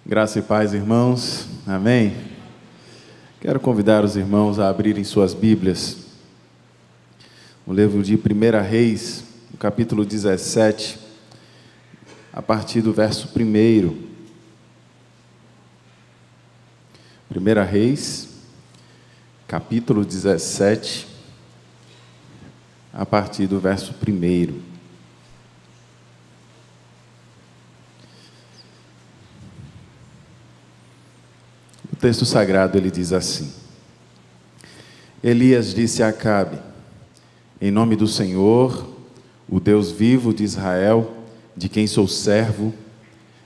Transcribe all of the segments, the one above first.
Graça e paz, irmãos. Amém? Quero convidar os irmãos a abrirem suas Bíblias no livro de 1 Reis, no capítulo 17, a partir do verso 1. 1 Reis, capítulo 17, a partir do verso 1. O texto sagrado, ele diz assim: Elias disse a Acabe: em nome do Senhor, o Deus vivo de Israel, de quem sou servo,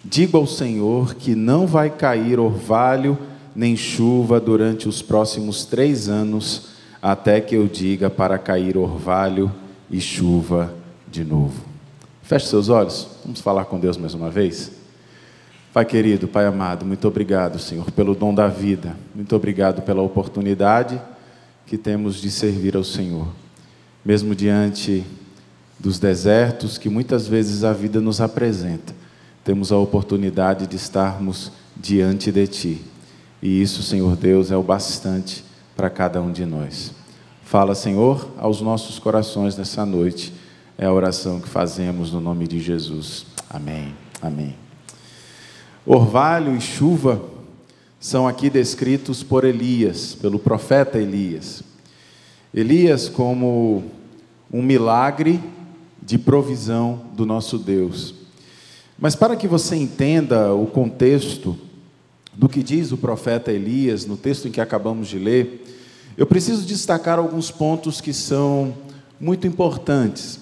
digo ao Senhor que não vai cair orvalho nem chuva durante os próximos 3 anos, até que eu diga para cair orvalho e chuva de novo. Feche seus olhos, vamos falar com Deus mais uma vez. Pai querido, Pai amado, muito obrigado, Senhor, pelo dom da vida. Muito obrigado pela oportunidade que temos de servir ao Senhor. Mesmo diante dos desertos que muitas vezes a vida nos apresenta, temos a oportunidade de estarmos diante de Ti. E isso, Senhor Deus, é o bastante para cada um de nós. Fala, Senhor, aos nossos corações nessa noite. É a oração que fazemos no nome de Jesus. Amém. Amém. Orvalho e chuva são aqui descritos por Elias, pelo profeta Elias. Elias como um milagre de provisão do nosso Deus. Mas para que você entenda o contexto do que diz o profeta Elias, no texto em que acabamos de ler, eu preciso destacar alguns pontos que são muito importantes.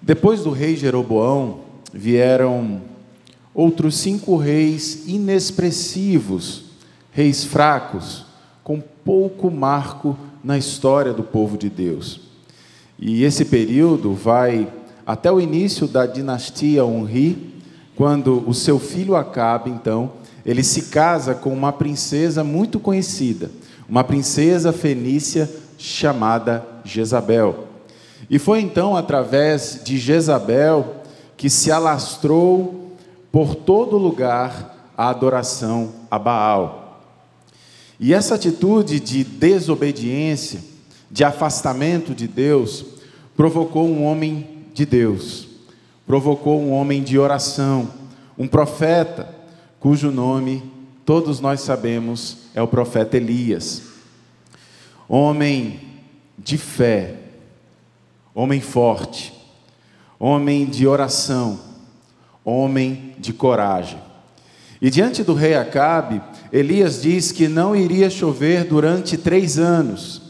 Depois do rei Jeroboão, vieram outros 5 reis inexpressivos, reis fracos, com pouco marco na história do povo de Deus. E esse período vai até o início da dinastia Onri, quando o seu filho Acabe, então, ele se casa com uma princesa muito conhecida, uma princesa fenícia chamada Jezabel. E foi então através de Jezabel que se alastrou por todo lugar a adoração a Baal. E essa atitude de desobediência, de afastamento de Deus, provocou um homem de Deus, provocou um homem de oração, um profeta, cujo nome todos nós sabemos é o profeta Elias. Homem de fé, homem forte, homem de oração, homem de coragem. E diante do rei Acabe, Elias diz que não iria chover durante 3 anos.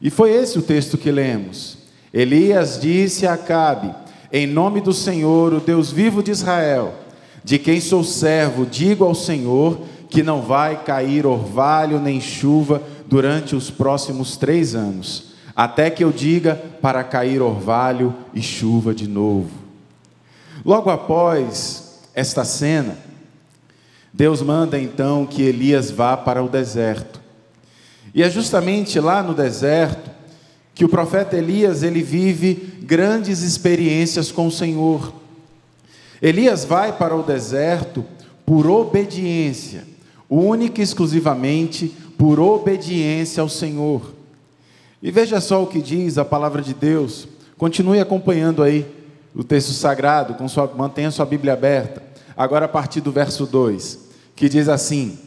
E foi esse o texto que lemos. Elias disse a Acabe: em nome do Senhor, o Deus vivo de Israel, de quem sou servo, digo ao Senhor que não vai cair orvalho nem chuva durante os próximos 3 anos, até que eu diga para cair orvalho e chuva de novo. Logo após esta cena, Deus manda então que Elias vá para o deserto. E é justamente lá no deserto que o profeta Elias ele vive grandes experiências com o Senhor. Elias vai para o deserto por obediência, única e exclusivamente por obediência ao Senhor. E veja só o que diz a palavra de Deus. Continue acompanhando aí o texto sagrado, mantenha sua Bíblia aberta, agora a partir do verso 2, que diz assim: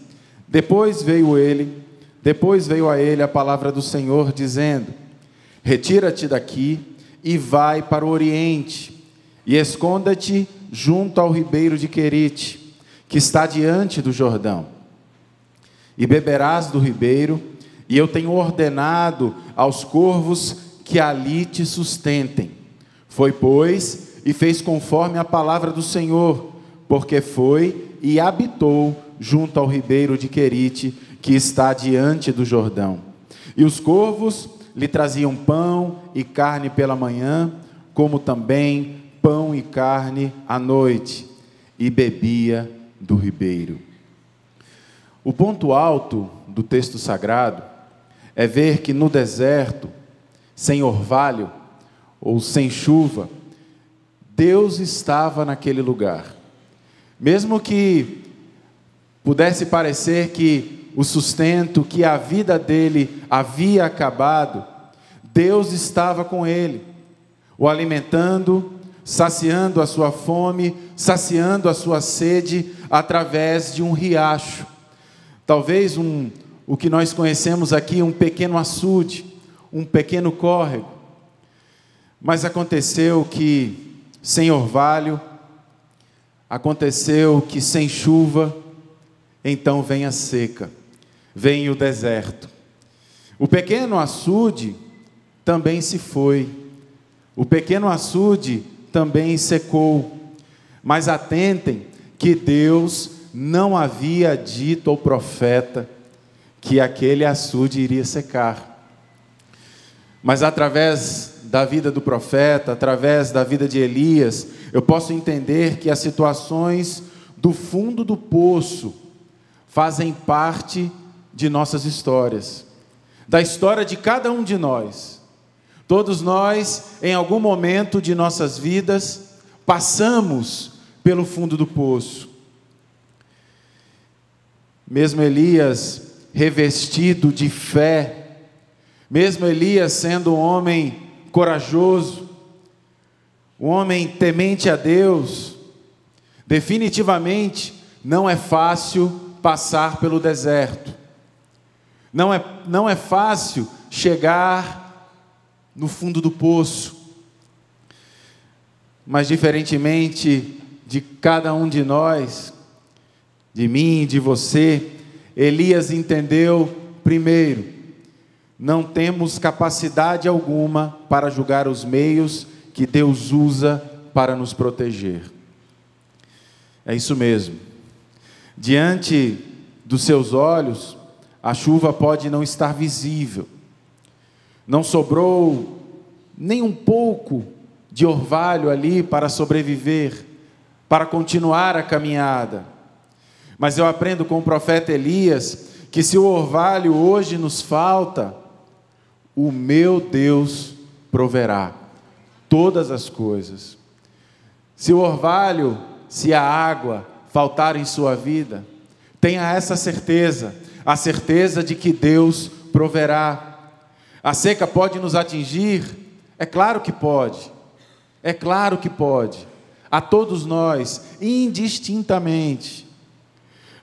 depois veio a ele a palavra do Senhor, dizendo: retira-te daqui e vai para o oriente, e esconda-te junto ao ribeiro de Querite, que está diante do Jordão, e beberás do ribeiro, e eu tenho ordenado aos corvos que ali te sustentem. Foi, pois, e fez conforme a palavra do Senhor, porque foi e habitou junto ao ribeiro de Querite, que está diante do Jordão. E os corvos lhe traziam pão e carne pela manhã, como também pão e carne à noite, e bebia do ribeiro. O ponto alto do texto sagrado é ver que no deserto, sem orvalho, ou sem chuva, Deus estava naquele lugar. Mesmo que pudesse parecer que o sustento, que a vida dele havia acabado, Deus estava com ele, o alimentando, saciando a sua fome, saciando a sua sede através de um riacho. Talvez o que nós conhecemos aqui, um pequeno açude, um pequeno córrego. Mas aconteceu que sem orvalho, aconteceu que sem chuva, então vem a seca, vem o deserto. O pequeno açude também se foi, o pequeno açude também secou, mas atentem que Deus não havia dito ao profeta que aquele açude iria secar. Mas através da vida do profeta, através da vida de Elias, eu posso entender que as situações do fundo do poço fazem parte de nossas histórias, da história de cada um de nós. Todos nós, em algum momento de nossas vidas, passamos pelo fundo do poço. Mesmo Elias revestido de fé, mesmo Elias sendo um homem corajoso, um homem temente a Deus, definitivamente não é fácil passar pelo deserto. Não é fácil chegar no fundo do poço. Mas diferentemente de cada um de nós, de mim, de você, Elias entendeu, primeiro, não temos capacidade alguma para julgar os meios que Deus usa para nos proteger. É isso mesmo. Diante dos seus olhos, a chuva pode não estar visível. Não sobrou nem um pouco de orvalho ali para sobreviver, para continuar a caminhada. Mas eu aprendo com o profeta Elias que se o orvalho hoje nos falta, o meu Deus proverá todas as coisas. Se o orvalho, se a água faltar em sua vida, tenha essa certeza, a certeza de que Deus proverá. A seca pode nos atingir? É claro que pode. É claro que pode. A todos nós, indistintamente.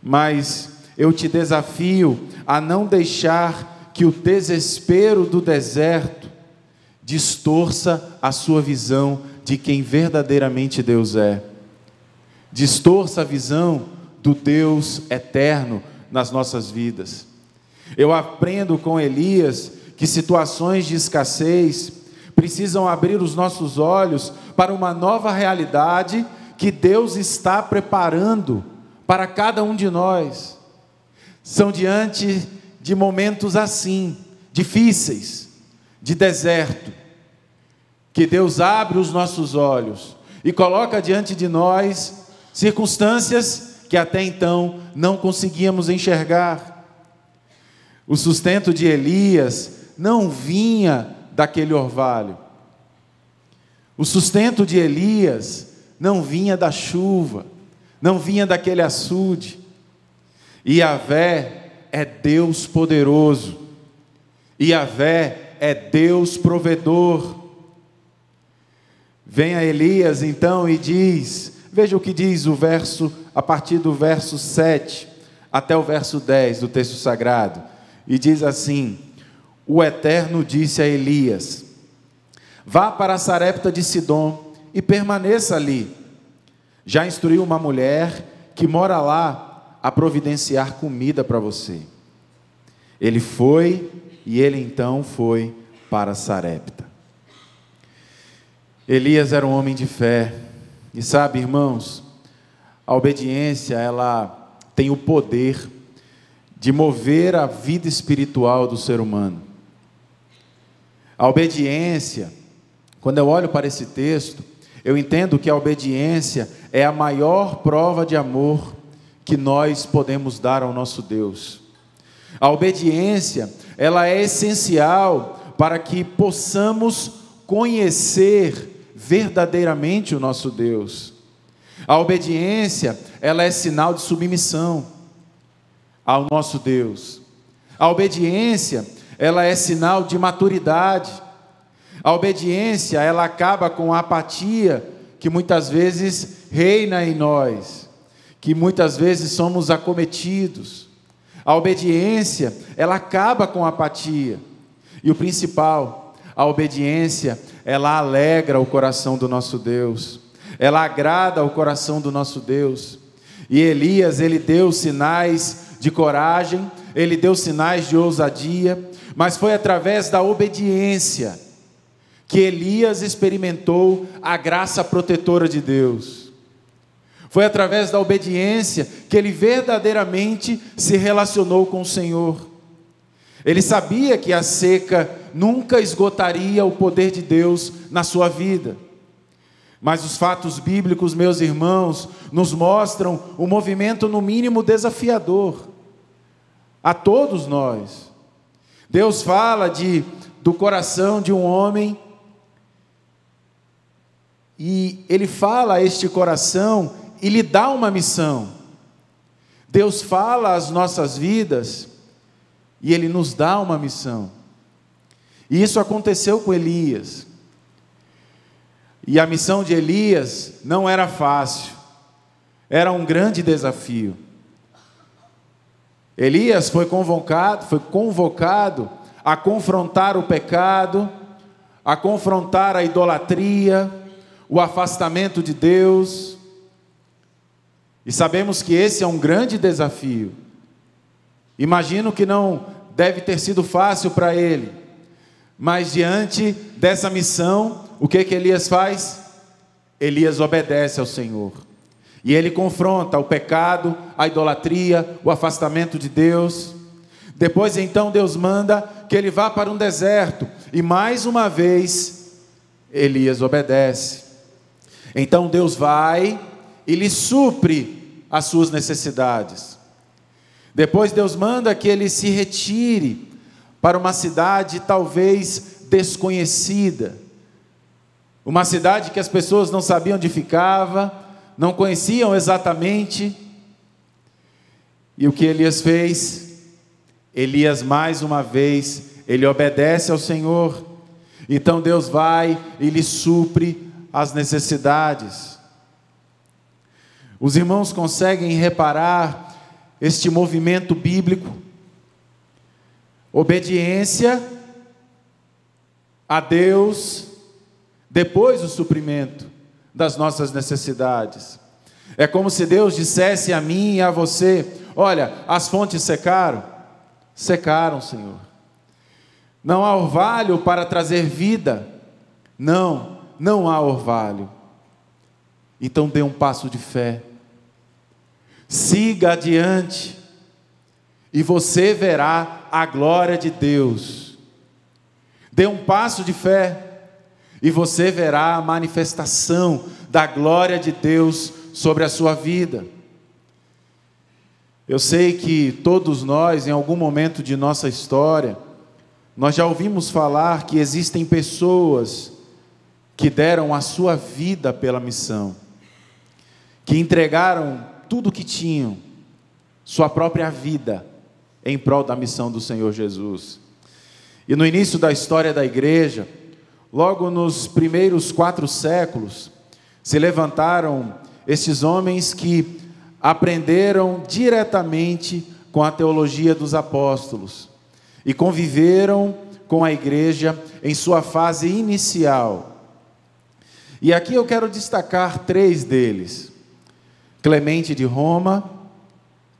Mas eu te desafio a não deixar que o desespero do deserto distorça a sua visão de quem verdadeiramente Deus é. Distorça a visão do Deus eterno nas nossas vidas. Eu aprendo com Elias que situações de escassez precisam abrir os nossos olhos para uma nova realidade que Deus está preparando para cada um de nós. São diante de momentos assim, difíceis, de deserto, que Deus abre os nossos olhos e coloca diante de nós circunstâncias que até então não conseguíamos enxergar. O sustento de Elias não vinha daquele orvalho. O sustento de Elias não vinha da chuva, não vinha daquele açude. Yahvé é Deus poderoso. Yahvé é Deus provedor. Vem a Elias então e diz, veja o que diz o verso, a partir do verso 7 até o verso 10 do texto sagrado. E diz assim: o Eterno disse a Elias: vá para Sarepta de Sidom e permaneça ali. Já instruiu uma mulher que mora lá a providenciar comida para você. Ele foi, e ele então foi para Sarepta. Elias era um homem de fé, e sabe, irmãos, a obediência, ela tem o poder de mover a vida espiritual do ser humano. A obediência, quando eu olho para esse texto, eu entendo que a obediência é a maior prova de amor que nós podemos dar ao nosso Deus. A obediência, ela é essencial para que possamos conhecer verdadeiramente o nosso Deus. A obediência, ela é sinal de submissão. ao nosso Deus. A obediência, ela é sinal de maturidade. A obediência, ela acaba com a apatia que muitas vezes reina em nós, que muitas vezes somos acometidos. A obediência, ela acaba com a apatia. E o principal, a obediência, ela alegra o coração do nosso Deus. Ela agrada o coração do nosso Deus. E Elias, ele deu sinais de coragem, ele deu sinais de ousadia, mas foi através da obediência que Elias experimentou a graça protetora de Deus. Foi através da obediência que ele verdadeiramente se relacionou com o Senhor. Ele sabia que a seca nunca esgotaria o poder de Deus na sua vida. Mas os fatos bíblicos, meus irmãos, nos mostram um movimento no mínimo desafiador a todos nós. Deus fala do coração de um homem, e Ele fala a este coração e lhe dá uma missão. Deus fala às nossas vidas e Ele nos dá uma missão. E isso aconteceu com Elias. E a missão de Elias não era fácil, era um grande desafio. Elias foi convocado a confrontar o pecado, a confrontar a idolatria, o afastamento de Deus. E sabemos que esse é um grande desafio. Imagino que não deve ter sido fácil para ele, mas diante dessa missão, o que Elias faz? Elias obedece ao Senhor. E ele confronta o pecado, a idolatria, o afastamento de Deus. Depois então Deus manda que ele vá para um deserto. E mais uma vez, Elias obedece. Então Deus vai e lhe supre as suas necessidades. Depois Deus manda que ele se retire para uma cidade talvez desconhecida. Uma cidade que as pessoas não sabiam onde ficava, não conheciam exatamente. E o que Elias fez? Elias mais uma vez, ele obedece ao Senhor. Então Deus vai e lhe supre as necessidades. Os irmãos conseguem reparar este movimento bíblico? Obediência a Deus, depois o suprimento das nossas necessidades. É como se Deus dissesse a mim e a você: olha, as fontes secaram? Secaram, Senhor. Não há orvalho para trazer vida? Não há orvalho. Então dê um passo de fé. Siga adiante. E você verá a glória de Deus. Dê um passo de fé. E você verá a manifestação da glória de Deus sobre a sua vida. Eu sei que todos nós, em algum momento de nossa história, nós já ouvimos falar que existem pessoas que deram a sua vida pela missão, que entregaram tudo o que tinham, sua própria vida, em prol da missão do Senhor Jesus. E no início da história da igreja, logo nos primeiros 4 séculos, se levantaram esses homens que aprenderam diretamente com a teologia dos apóstolos e conviveram com a igreja em sua fase inicial. E aqui eu quero destacar 3 deles: Clemente de Roma,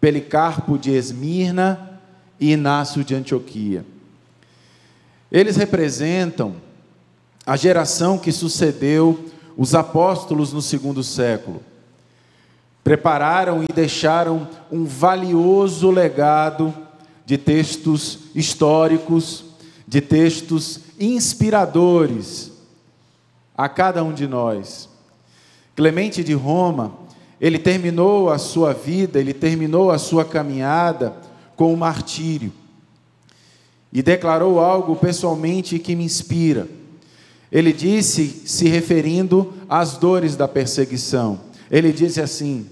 Policarpo de Esmirna e Inácio de Antioquia. Eles representam a geração que sucedeu os apóstolos no 2º século. Prepararam e deixaram um valioso legado de textos históricos, de textos inspiradores a cada um de nós. Clemente de Roma, ele terminou a sua vida, ele terminou a sua caminhada com o martírio. E declarou algo pessoalmente que me inspira. Ele disse, se referindo às dores da perseguição, ele disse assim: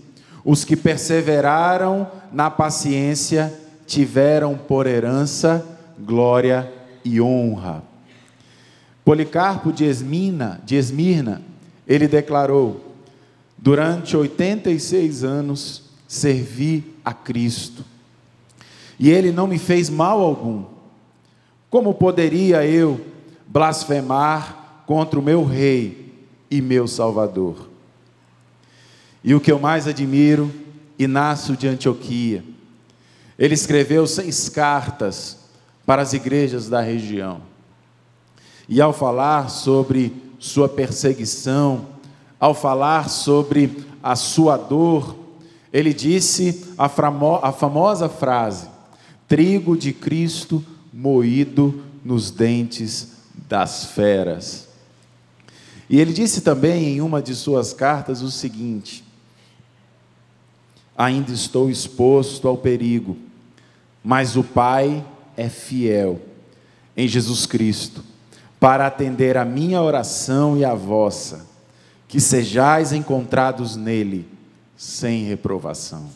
os que perseveraram na paciência tiveram por herança glória e honra. Policarpo de Esmirna, ele declarou: durante 86 anos servi a Cristo, e ele não me fez mal algum. Como poderia eu blasfemar contra o meu Rei e meu Salvador? E o que eu mais admiro, Inácio de Antioquia, ele escreveu 6 cartas para as igrejas da região. E ao falar sobre sua perseguição, ao falar sobre a sua dor, ele disse a famosa frase: trigo de Cristo moído nos dentes das feras. E ele disse também em uma de suas cartas o seguinte: ainda estou exposto ao perigo, mas o Pai é fiel em Jesus Cristo, para atender a minha oração e a vossa, que sejais encontrados nele, sem reprovação.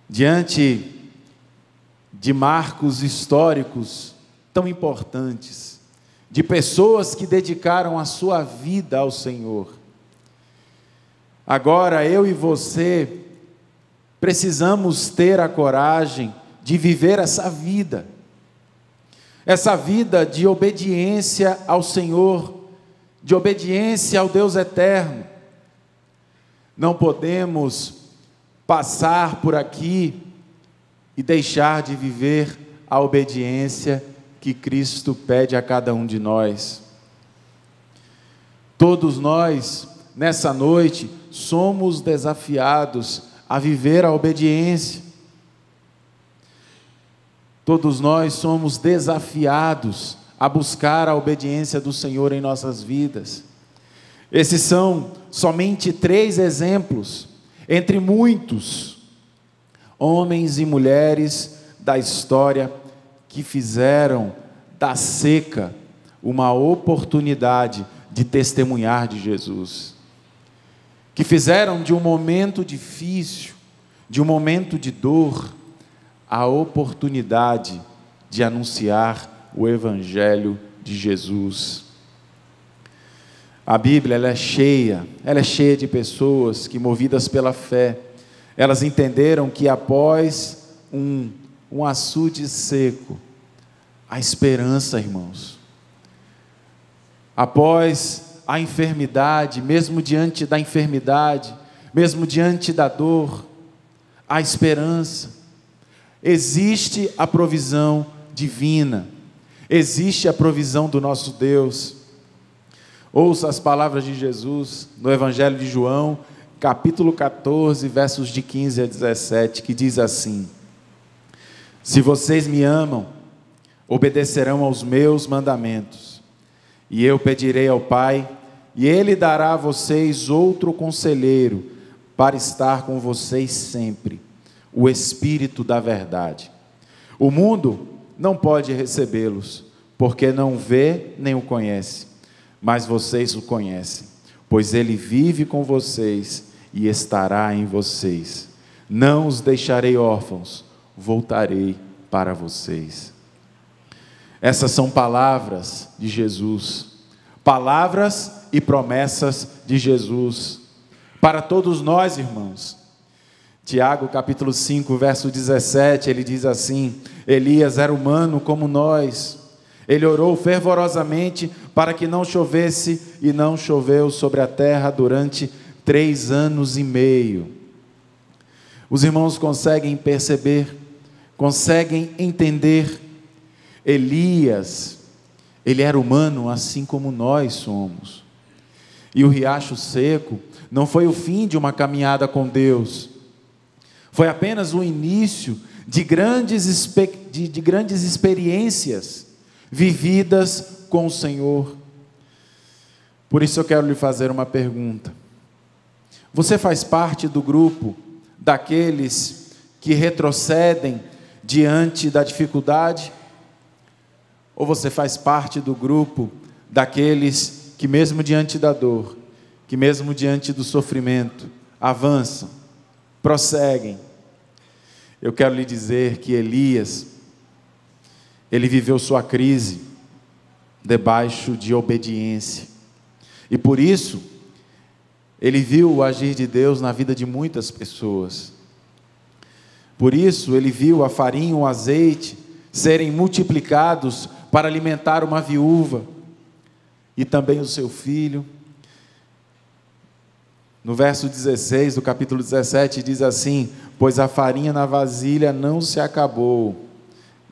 Diante de marcos históricos tão importantes, de pessoas que dedicaram a sua vida ao Senhor, agora eu e você precisamos ter a coragem de viver essa vida de obediência ao Senhor, de obediência ao Deus eterno. Não podemos passar por aqui e deixar de viver a obediência que Cristo pede a cada um de nós. Todos nós, nessa noite, somos desafiados a viver a obediência. Todos nós somos desafiados a buscar a obediência do Senhor em nossas vidas. Esses são somente 3 exemplos, entre muitos, homens e mulheres da história que fizeram da seca uma oportunidade de testemunhar de Jesus, que fizeram de um momento difícil, de um momento de dor, a oportunidade de anunciar o Evangelho de Jesus. A Bíblia ela é cheia de pessoas que, movidas pela fé, elas entenderam que após um açude seco, a esperança, irmãos. Após a enfermidade, mesmo diante da enfermidade, mesmo diante da dor, a esperança. Existe a provisão divina, existe a provisão do nosso Deus. Ouça as palavras de Jesus no Evangelho de João, capítulo 14, versos de 15 a 17, que diz assim: se vocês me amam, obedecerão aos meus mandamentos, e eu pedirei ao Pai, e Ele dará a vocês outro conselheiro, para estar com vocês sempre, o Espírito da verdade. O mundo não pode recebê-los, porque não vê nem o conhece, mas vocês o conhecem, pois Ele vive com vocês e estará em vocês. Não os deixarei órfãos, voltarei para vocês. Essas são palavras de Jesus, palavras e promessas de Jesus, para todos nós, irmãos. Tiago capítulo 5, verso 17, ele diz assim: Elias era humano como nós, ele orou fervorosamente para que não chovesse, e não choveu sobre a terra durante 3 anos e meio. Os irmãos conseguem perceber, conseguem entender? Elias, ele era humano assim como nós somos, e o riacho seco não foi o fim de uma caminhada com Deus, foi apenas o início de grandes experiências vividas com o Senhor. Por isso eu quero lhe fazer uma pergunta: você faz parte do grupo daqueles que retrocedem diante da dificuldade? Ou você faz parte do grupo daqueles que, mesmo diante da dor, que mesmo diante do sofrimento, avançam, prosseguem? eu quero lhe dizer que Elias, ele viveu sua crise debaixo de obediência. E por isso, ele viu o agir de Deus na vida de muitas pessoas. Por isso, ele viu a farinha e o azeite serem multiplicados para alimentar uma viúva e também o seu filho. No verso 16 do capítulo 17 diz assim: pois a farinha na vasilha não se acabou,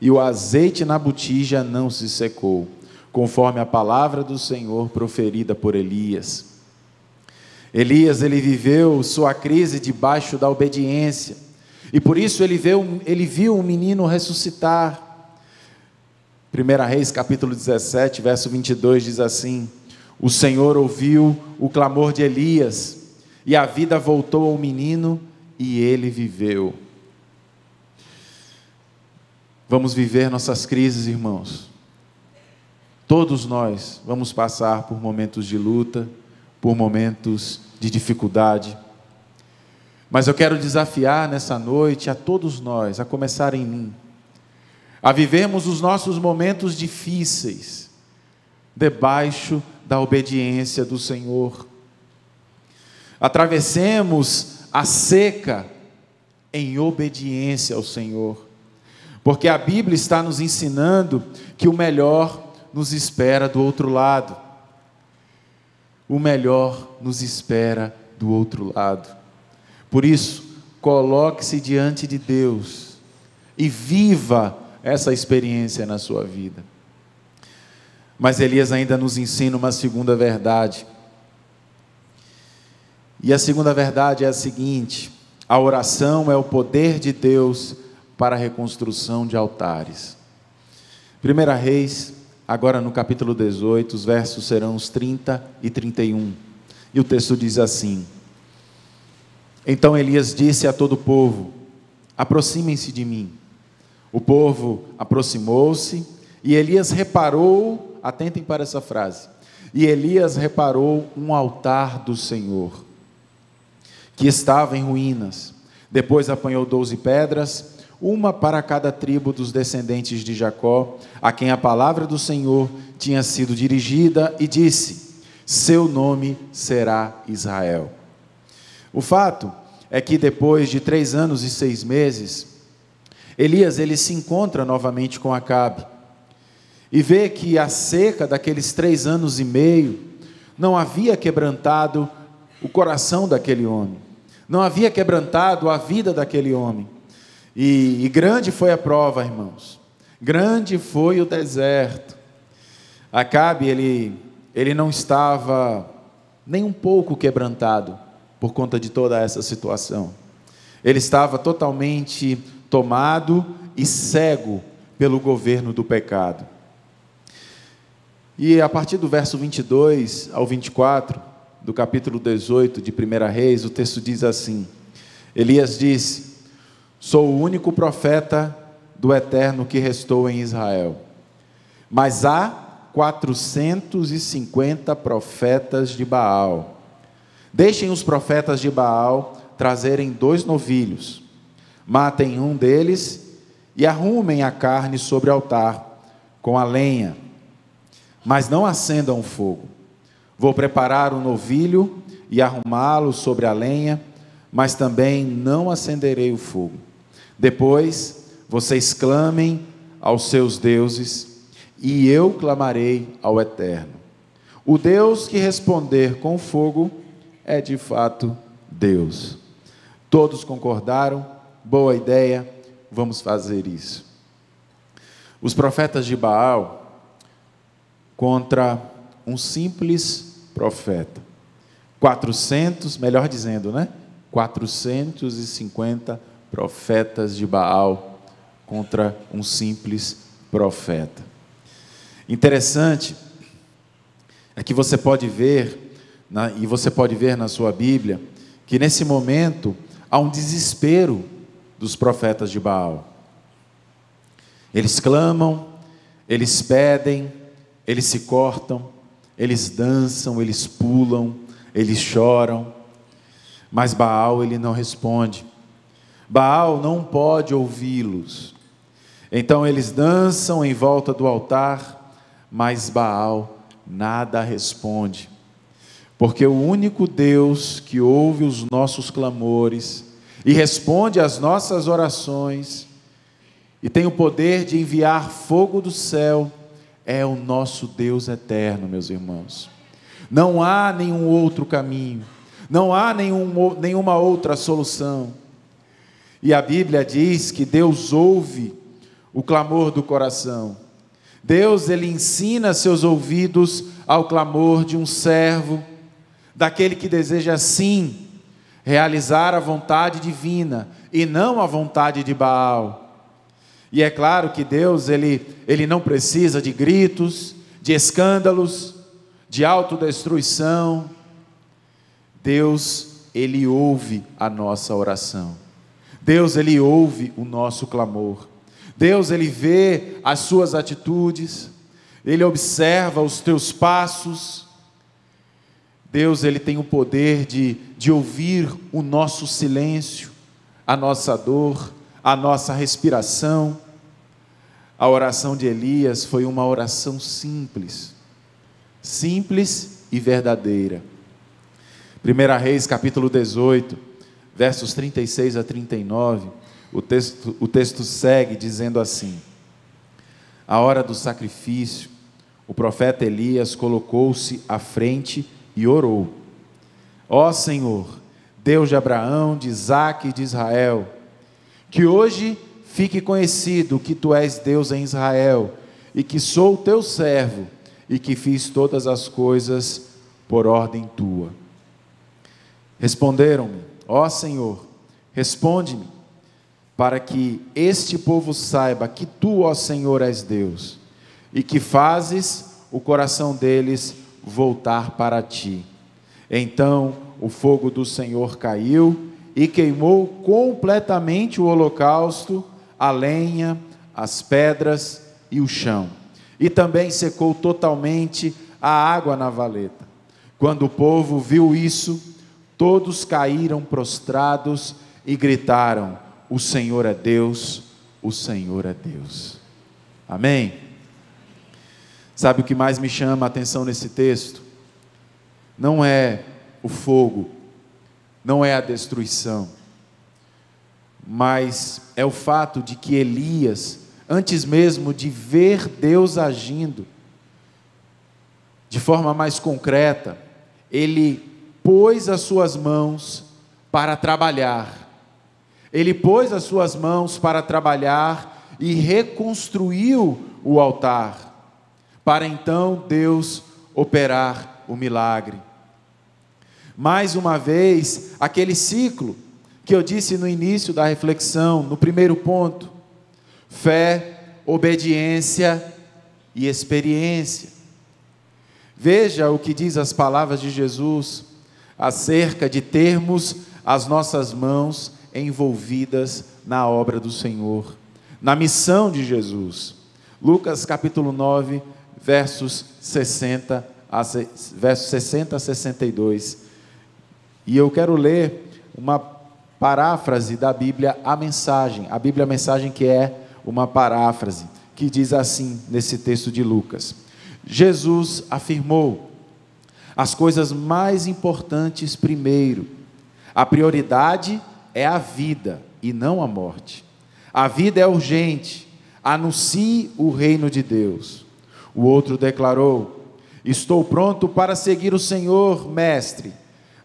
e o azeite na botija não se secou, conforme a palavra do Senhor proferida por Elias. Elias, ele viveu sua crise debaixo da obediência, e por isso ele viu um menino ressuscitar. 1 Reis capítulo 17, verso 22 diz assim: o Senhor ouviu o clamor de Elias, e a vida voltou ao menino, e ele viveu. Vamos viver nossas crises, irmãos. Todos nós vamos passar por momentos de luta, por momentos de dificuldade. Mas eu quero desafiar nessa noite a todos nós, a começar em mim, a vivermos os nossos momentos difíceis debaixo da obediência do Senhor. Atravessemos a seca em obediência ao Senhor, porque a Bíblia está nos ensinando que o melhor nos espera do outro lado. O melhor nos espera do outro lado. Por isso, coloque-se diante de Deus e viva essa experiência na sua vida. Mas Elias ainda nos ensina uma segunda verdade. E a segunda verdade é a seguinte: a oração é o poder de Deus para a reconstrução de altares. 1 Reis, agora no capítulo 18, os versos serão os 30 e 31. E o texto diz assim: então Elias disse a todo o povo: aproximem-se de mim. O povo aproximou-se, e Elias reparou, atentem para essa frase, e Elias reparou um altar do Senhor, que estava em ruínas. Depois apanhou 12 pedras, uma para cada tribo dos descendentes de Jacó, a quem a palavra do Senhor tinha sido dirigida, e disse: seu nome será Israel. O fato é que depois de 3 anos e 6 meses, Elias ele se encontra novamente com Acabe, e vê que a seca daqueles 3 anos e meio não havia quebrantado o coração daquele homem, não havia quebrantado a vida daquele homem. E grande foi a prova, irmãos, grande foi o deserto. Acabe, ele não estava nem um pouco quebrantado por conta de toda essa situação. Ele estava totalmente tomado e cego pelo governo do pecado. E a partir do verso 22 ao 24, do capítulo 18 de 1 Reis, o texto diz assim: Elias disse: sou o único profeta do Eterno que restou em Israel, mas há 450 profetas de Baal. Deixem os profetas de Baal trazerem 2 novilhos, matem um deles e arrumem a carne sobre o altar com a lenha, mas não acendam o fogo. Vou preparar um novilho e arrumá-lo sobre a lenha, mas também não acenderei o fogo. Depois vocês clamem aos seus deuses, e eu clamarei ao Eterno. O Deus que responder com fogo é de fato Deus. Todos concordaram? Boa ideia, vamos fazer isso. Os profetas de Baal contra um simples profeta. 450 profetas de Baal contra um simples profeta. Interessante é que você pode ver, e você pode ver na sua Bíblia, que nesse momento há um desespero dos profetas de Baal. Eles clamam, eles pedem, eles se cortam, eles dançam, eles pulam, eles choram, mas Baal ele não responde. Baal não pode ouvi-los. Então eles dançam em volta do altar, mas Baal nada responde. Porque o único Deus que ouve os nossos clamores e responde às nossas orações, e tem o poder de enviar fogo do céu, é o nosso Deus eterno, meus irmãos. Não há nenhum outro caminho, não há nenhuma outra solução. E a Bíblia diz que Deus ouve o clamor do coração. Deus, Ele ensina seus ouvidos ao clamor de um servo, daquele que deseja sim realizar a vontade divina e não a vontade de Baal. E é claro que Deus, Ele não precisa de gritos, de escândalos, de autodestruição. Deus, Ele ouve a nossa oração. Deus, Ele ouve o nosso clamor. Deus, Ele vê as suas atitudes, Ele observa os teus passos. Deus, Ele tem o poder de ouvir o nosso silêncio, a nossa dor, a nossa respiração. A oração de Elias foi uma oração simples e verdadeira. 1 Reis capítulo 18, versos 36 a 39, o texto segue dizendo assim: à hora do sacrifício, o profeta Elias colocou-se à frente e orou: ó Senhor, Deus de Abraão, de Isaque e de Israel, que hoje fique conhecido que Tu és Deus em Israel, e que sou Teu servo, e que fiz todas as coisas por ordem Tua. Responderam-me: ó Senhor, responde-me, para que este povo saiba que Tu, ó Senhor, és Deus, e que fazes o coração deles voltar para Ti. Então o fogo do Senhor caiu e queimou completamente o holocausto, a lenha, as pedras e o chão. E também secou totalmente a água na valeta. Quando o povo viu isso, todos caíram prostrados e gritaram: o Senhor é Deus, o Senhor é Deus. Amém? Sabe o que mais me chama a atenção nesse texto? Não é o fogo, não é a destruição, mas é o fato de que Elias, antes mesmo de ver Deus agindo de forma mais concreta, ele pôs as suas mãos para trabalhar. Ele pôs as suas mãos para trabalhar e reconstruiu o altar, para então Deus operar o milagre. Mais uma vez, aquele ciclo que eu disse no início da reflexão, no primeiro ponto: fé, obediência e experiência. Veja o que diz as palavras de Jesus acerca de termos as nossas mãos envolvidas na obra do Senhor, na missão de Jesus. Lucas capítulo 9, versos 60 a 62. E eu quero ler uma paráfrase da Bíblia, a Bíblia Mensagem, que é uma paráfrase, que diz assim nesse texto de Lucas: Jesus afirmou: as coisas mais importantes primeiro, a prioridade é a vida e não a morte. A vida é urgente, anuncie o reino de Deus. O outro declarou: estou pronto para seguir o Senhor, mestre,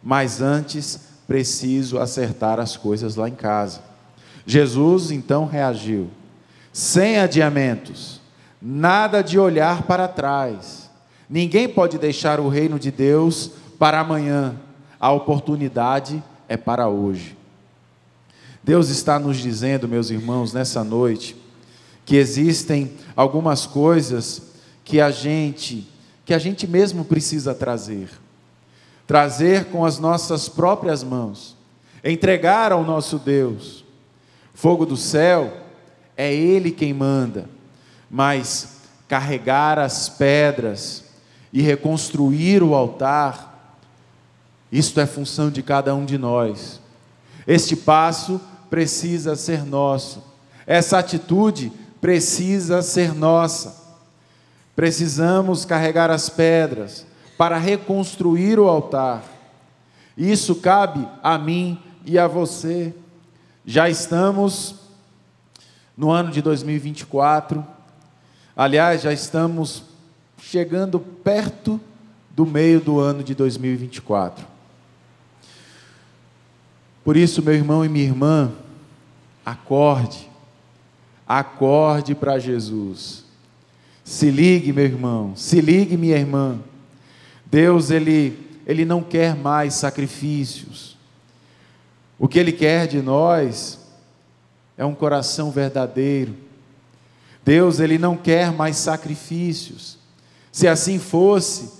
mas antes preciso acertar as coisas lá em casa. Jesus então reagiu: sem adiamentos, nada de olhar para trás. Ninguém pode deixar o reino de Deus para amanhã. A oportunidade é para hoje. Deus está nos dizendo, meus irmãos, nessa noite, que existem algumas coisas que a gente mesmo precisa trazer com as nossas próprias mãos, entregar ao nosso Deus. Fogo do céu, é Ele quem manda, mas carregar as pedras e reconstruir o altar, isto é função de cada um de nós. Este passo precisa ser nosso. Essa atitude precisa ser nossa. Precisamos carregar as pedras para reconstruir o altar. Isso cabe a mim e a você. Já estamos no ano de 2024. Aliás, já estamos chegando perto do meio do ano de 2024. Por isso, meu irmão e minha irmã, acorde para Jesus. Se ligue, meu irmão, se ligue, minha irmã. Deus, Ele não quer mais sacrifícios. O que Ele quer de nós é um coração verdadeiro. Deus, Ele não quer mais sacrifícios. Se assim fosse,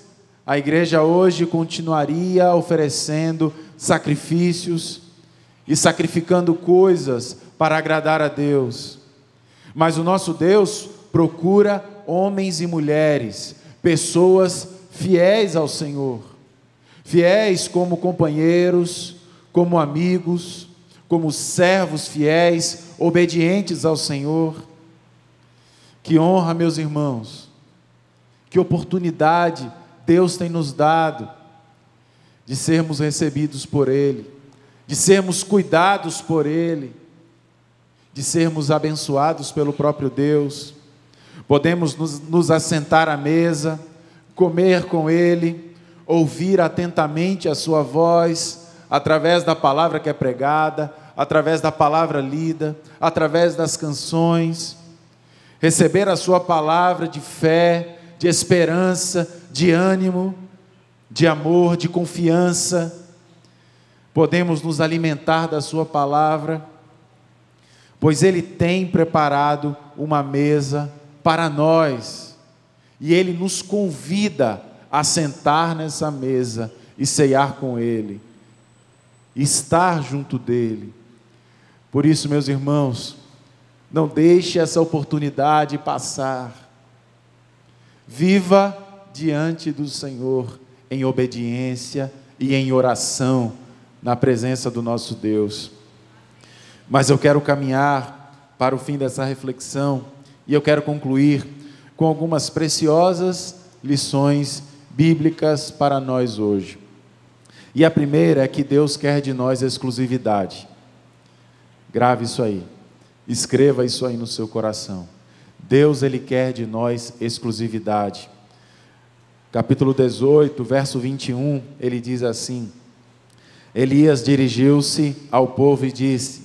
a igreja hoje continuaria oferecendo sacrifícios e sacrificando coisas para agradar a Deus. Mas o nosso Deus procura homens e mulheres, pessoas fiéis ao Senhor, fiéis como companheiros, como amigos, como servos fiéis, obedientes ao Senhor. Que honra, meus irmãos, que oportunidade Deus tem nos dado de sermos recebidos por Ele, de sermos cuidados por Ele, de sermos abençoados pelo próprio Deus. Podemos nos assentar à mesa, comer com Ele, ouvir atentamente a sua voz, através da palavra que é pregada, através da palavra lida, através das canções, receber a sua palavra de fé, de esperança, de ânimo, de amor, de confiança. Podemos nos alimentar da sua palavra, pois Ele tem preparado uma mesa para nós, e Ele nos convida a sentar nessa mesa e ceiar com Ele, estar junto dEle. Por isso, meus irmãos, não deixe essa oportunidade passar. Viva diante do Senhor em obediência e em oração, na presença do nosso Deus. Mas eu quero caminhar para o fim dessa reflexão, e eu quero concluir com algumas preciosas lições bíblicas para nós hoje. E a primeira é que Deus quer de nós exclusividade. Grave isso aí, escreva isso aí no seu coração. Deus, Ele quer de nós exclusividade. Capítulo 18, verso 21, ele diz assim: Elias dirigiu-se ao povo e disse: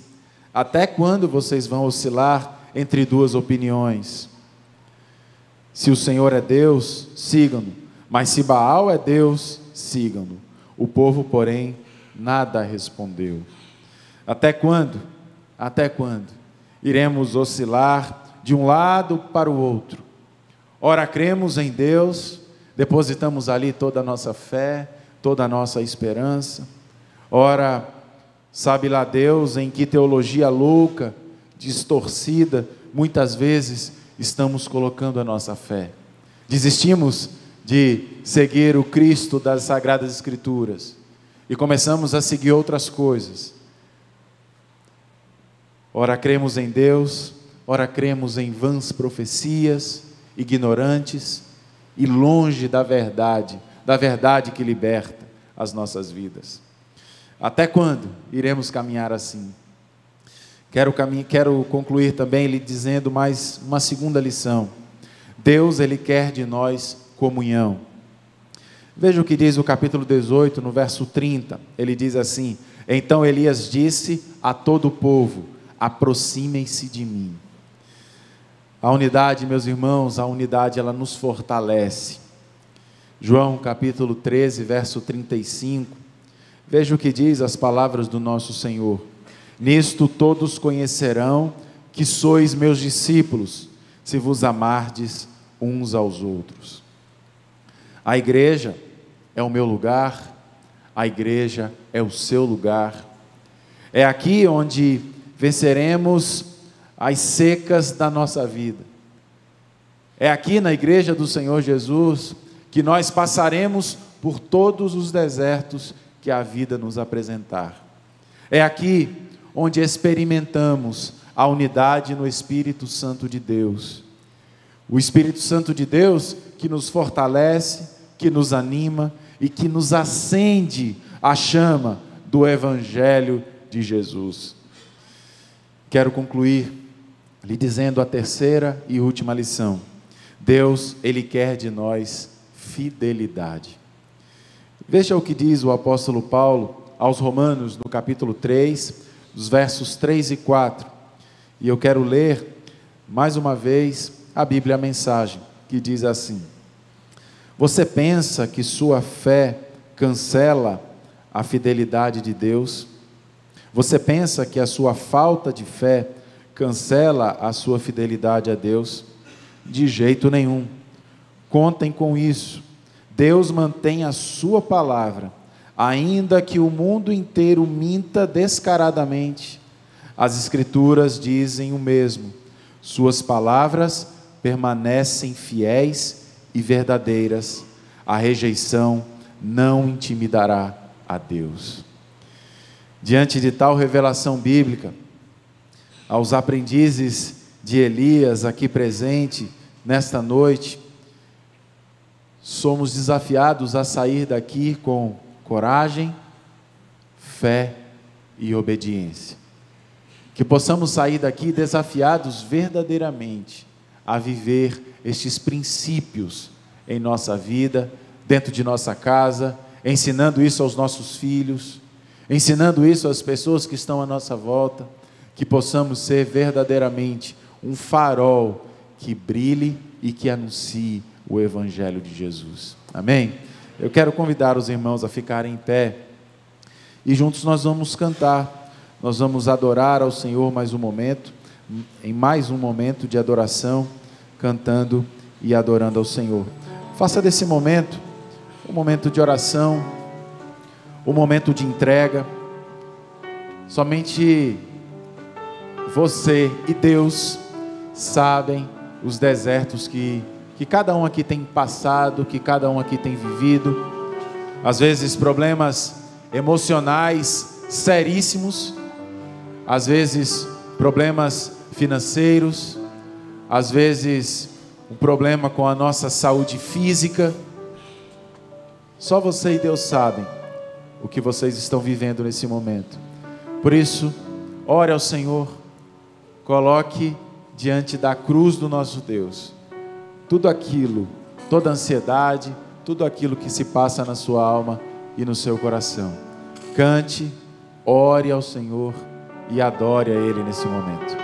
até quando vocês vão oscilar entre duas opiniões? Se o Senhor é Deus, sigam-no, mas se Baal é Deus, sigam-no. O povo, porém, nada respondeu. Até quando? Até quando iremos oscilar de um lado para o outro? Ora cremos em Deus, depositamos ali toda a nossa fé, toda a nossa esperança. Ora, sabe lá Deus em que teologia louca, distorcida, muitas vezes estamos colocando a nossa fé. Desistimos de seguir o Cristo das Sagradas Escrituras e começamos a seguir outras coisas. Ora cremos em Deus, ora cremos em vãs profecias, ignorantes e longe da verdade que liberta as nossas vidas. Até quando iremos caminhar assim? Quero concluir também lhe dizendo mais uma segunda lição. Deus, Ele quer de nós comunhão. Veja o que diz o capítulo 18, no verso 30. Ele diz assim: então Elias disse a todo o povo: aproximem-se de mim. A unidade, meus irmãos, a unidade, ela nos fortalece. João capítulo 13, verso 35. Veja o que diz as palavras do nosso Senhor: nisto todos conhecerão que sois meus discípulos, se vos amardes uns aos outros. A igreja é o meu lugar, a igreja é o seu lugar. É aqui onde venceremos as secas da nossa vida. É aqui na igreja do Senhor Jesus que nós passaremos por todos os desertos que a vida nos apresentar. É aqui onde experimentamos a unidade no Espírito Santo de Deus. O Espírito Santo de Deus que nos fortalece, que nos anima e que nos acende a chama do Evangelho de Jesus. Quero concluir lhe dizendo a terceira e última lição. Deus, Ele quer de nós fidelidade. Veja o que diz o apóstolo Paulo aos Romanos, no capítulo 3, dos versos 3 e 4. E eu quero ler, mais uma vez, a Bíblia, a mensagem, que diz assim: você pensa que sua fé cancela a fidelidade de Deus? Você pensa que a sua falta de fé cancela a sua fidelidade a Deus? De jeito nenhum. Contem com isso. Deus mantém a sua palavra, ainda que o mundo inteiro minta descaradamente. As Escrituras dizem o mesmo. Suas palavras permanecem fiéis e verdadeiras. A rejeição não intimidará a Deus. Diante de tal revelação bíblica, aos aprendizes de Elias aqui presente nesta noite, somos desafiados a sair daqui com coragem, fé e obediência. Que possamos sair daqui desafiados verdadeiramente a viver estes princípios em nossa vida, dentro de nossa casa, ensinando isso aos nossos filhos, ensinando isso às pessoas que estão à nossa volta, que possamos ser verdadeiramente um farol que brilhe e que anuncie o Evangelho de Jesus. Amém? Eu quero convidar os irmãos a ficarem em pé e juntos nós vamos cantar, nós vamos adorar ao Senhor em mais um momento de adoração, cantando e adorando ao Senhor. Faça desse momento um momento de oração, um momento de entrega. Somente você e Deus sabem os desertos que cada um aqui tem passado, que cada um aqui tem vivido. Às vezes problemas emocionais seríssimos, às vezes problemas financeiros, às vezes um problema com a nossa saúde física. Só você e Deus sabem o que vocês estão vivendo nesse momento. Por isso, ore ao Senhor, coloque diante da cruz do nosso Deus tudo aquilo, toda a ansiedade, tudo aquilo que se passa na sua alma e no seu coração. Cante, ore ao Senhor e adore a Ele nesse momento.